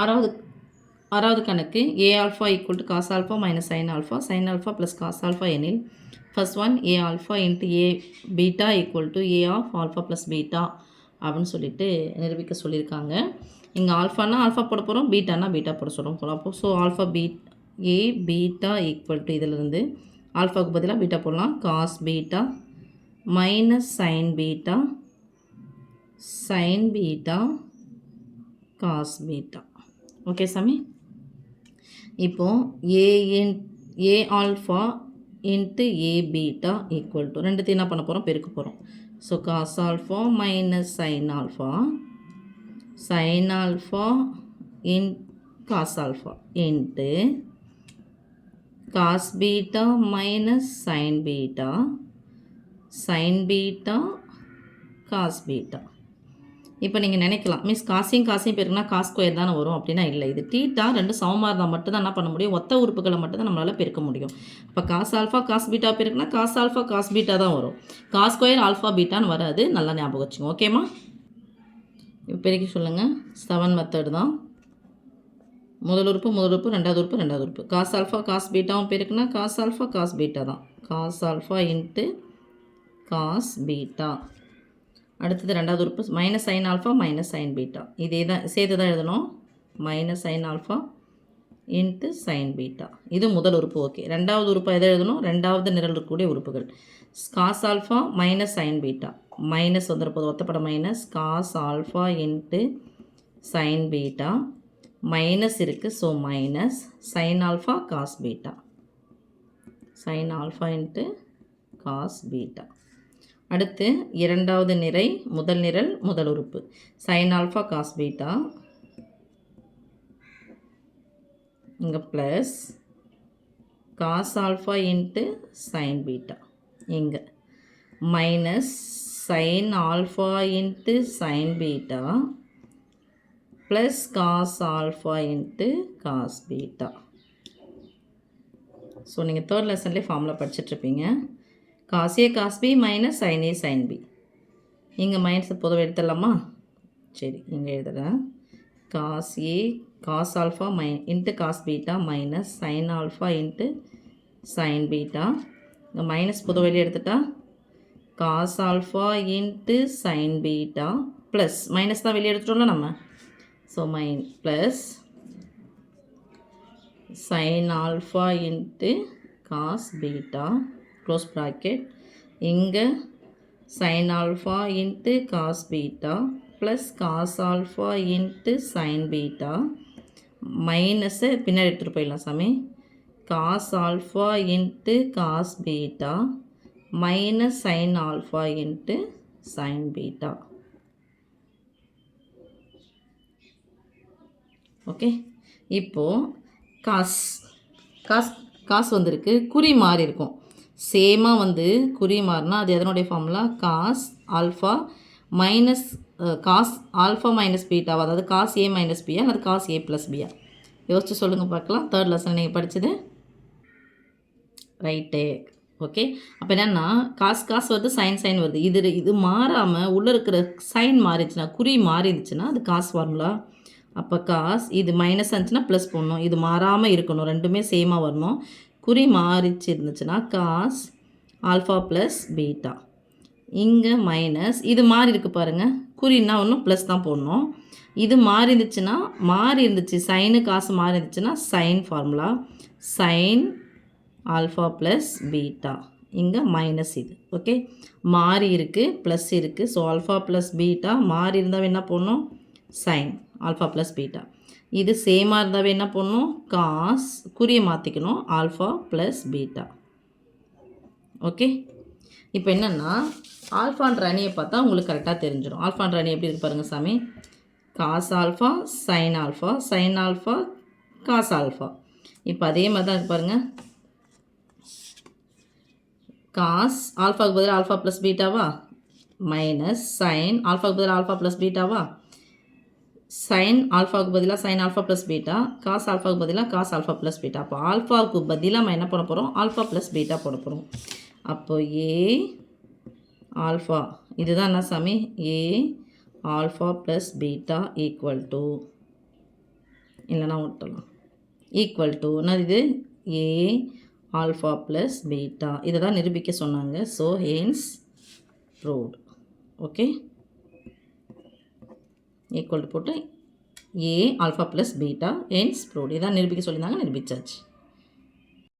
ஆறாவது ஆறாவது கணக்கு A alpha equal to cos alpha minus sine alpha plus cos alpha எனில் first one A alpha into A beta equal to A of alpha plus beta அப்படின்னு சொல்லிட்டு நிரூபிக்க சொல்லியிருக்காங்க. இங்கே ஆல்ஃபானா ஆல்ஃபா போட போகிறோம், பீட்டானா பீட்டா போட சொல்கிறோம் போகிறோம். அப்போ so alpha A beta equal to இதிலிருந்து ஆல்ஃபாவுக்கு பதிலாக பீட்டா போடலாம். Cos beta minus sine beta cos beta. Okay சாமி. இப்போது A alpha into A beta equal to ரெண்டுத்தையும் என்ன பண்ண போகிறோம், பெருக்க போகிறோம். So cos alpha minus sine alpha in cos alpha into cos beta minus sine beta cos beta. இப்போ நீங்கள் நினைக்கலாம், மிஸ் காசையும் பெருக்குனா காஸ் ஸ்கொயர் தானே வரும் அப்படின்னா இல்லை. இது தீட்டா ரெண்டு சமமாக இருந்தால் மட்டும்தான் என்ன பண்ண முடியும், ஒத்த உறுப்புகளை மட்டும்தான் நம்மளால் பெருக்க முடியும். இப்போ காஸ் ஆல்ஃபா காஸ் பீட்டா பெருக்குனா காஸ் ஆல்ஃபா காஸ் பீட்டா தான் வரும். காஸ் ஸ்கொயர் ஆல்ஃபா பீட்டான்னு வராது. நல்லா ஞாபகம் வச்சுங்க. ஓகேம்மா. இப்போ பெருக்கி சொல்லுங்கள். 7 மெத்தட் தான். முதல் உறுப்பு ரெண்டாவது உறுப்பு. காஸ் ஆல்ஃபா காஸ் பீட்டாவும் பெருக்குனா காஸ் ஆல்ஃபா காஸ் பீட்டா தான். Cos alpha into cos beta. அடுத்தது ரெண்டாவது உறுப்பு minus sine alpha minus sine beta. இதே தான் சேர்த்து தான் எழுதணும். Minus sine alpha into sine beta. இது முதல் உறுப்பு. ஓகே. ரெண்டாவது உறுப்பு எதை எழுதணும், ரெண்டாவது நிரல் இருக்கக்கூடிய உறுப்புகள். Cos alpha minus sine beta, minus வந்துருப்போது ஒத்தப்பட minus cos alpha into sine beta minus இருக்குது. So minus sine alpha cos beta, sine alpha into cos beta. அடுத்து இரண்டாவது நிரை முதல் நிரல் முதல் உறுப்பு சைன் ஆல்ஃபா காஸ் பீட்டா, இங்கே plus cos alpha into sine beta, இங்கே minus sine alpha into sine beta plus cos alpha into cos beta. So நீங்கள் தேர்ட் லெசன்லேயே ஃபார்முலா படிச்சுட்ருப்பீங்க. Cos A cos B minus sine A sine B. இங்கே minus பொதுவாக எடுத்துடலாமா? சரி, இங்கே எழுதுகிறேன். Cos A cos alpha into cos beta minus sine alpha into sine beta. இங்கே மைனஸ் பொதுவாக வெளியே எடுத்துட்டா cos alpha into sine beta plus minus தான் வெளியே எடுத்துட்டோம்ல நம்ம. So plus sine alpha into cos beta close bracket. இங்கே sine alpha into cos beta plus cos alpha into sine beta மைனஸை பின்னாடி எடுத்துகிட்டு போயிடலாம் சாமி. Cos alpha into cos beta minus sine alpha into sine beta. Okay. இப்போது cos வந்திருக்கு, குறி மாறி இருக்கும். சேமாக வந்து குறி மாறினா அது எதனுடைய formula, cos alpha minus cos alpha minus பீட்டாவா, அதாவது காஸ் ஏ மைனஸ் பியா அல்லது காஸ் ஏ ப்ளஸ் பியா. யோசிச்சு சொல்லுங்கள் பார்க்கலாம். தேர்ட் லெசன் நீங்கள் படித்தது ரைட்டு. ஓகே. அப்போ என்னென்னா காஸ் வருது, சைன் வருது. இது மாறாமல் உள்ளே இருக்கிற சைன் மாறிடுச்சுன்னா, குறி மாறி இருந்துச்சுன்னா அது காஸ் ஃபார்முலா. அப்போ காஸ் இது மைனஸ் இருந்துச்சுன்னா ப்ளஸ் போடணும். இது மாறாமல் இருக்கணும், ரெண்டுமே சேமாக வரணும். குறி மாறிச்சு இருந்துச்சுன்னா காஸ் ஆல்ஃபா ப்ளஸ் பீட்டா. இங்கே மைனஸ் இது மாறி இருக்கு பாருங்கள், குறின்னா ஒன்றும் ப்ளஸ் தான் போடணும். இது மாறி இருந்துச்சு சைனு காசு மாறி இருந்துச்சுன்னா sign formula sign alpha plus beta. இங்கே மைனஸ் இது. ஓகே. மாறி இருக்குது ப்ளஸ் இருக்குது. ஸோ ஆல்ஃபா ப்ளஸ் பீட்டா மாறி இருந்தால் என்ன போடணும், சைன் ஆல்ஃபா ப்ளஸ் பீட்டா. இது சேமாக இருந்தாவே என்ன பண்ணணும், காஸ் குறியை மாற்றிக்கணும், ஆல்ஃபா ப்ளஸ் பீட்டா. ஓகே. இப்போ என்னென்னா ஆல்ஃபான்ற அணியை பார்த்தா உங்களுக்கு கரெக்டாக தெரிஞ்சிடும். ஆல்ஃபான்ற அணி எப்படி இருக்கு பாருங்கள் சாமி. Cos alpha sine alpha cos alpha. இப்போ அதே மாதிரி தான் இருக்கு பாருங்கள். காஸ் ஆல்ஃபாவுக்கு பதிலாக ஆல்ஃபா ப்ளஸ் பீட்டாவா மைனஸ் சைன் ஆல்ஃபாவுக்கு பதிலாக ஆல்ஃபா ப்ளஸ் பீட்டாவா சைன் ஆல்ஃபாவுக்கு பதிலாக sine alpha plus beta, cos ஆல்ஃபாவுக்கு பதிலாக காஸ் ஆல்ஃபா ப்ளஸ் பீட்டா. அப்போ ஆல்ஃபாவுக்கு பதிலாக நம்ம என்ன பண்ண போகிறோம், ஆல்ஃபா ப்ளஸ் பீட்டா போட போகிறோம். அப்போ ஏ ஆல்ஃபா இதுதான் என்ன சாமி, A alpha plus beta equal to இல்லைனா விட்டுலாம். ஈக்குவல் டு என்னது இது ஏ ஆல்ஃபா ப்ளஸ் பீட்டா இதை தான் நிரூபிக்க சொன்னாங்க. So hence proved. Okay, equal to போட்டு A alpha plus beta hence proved. இதான் நிரூபிக்க சொல்லியிருந்தாங்க, நிரூபிச்சாச்சு.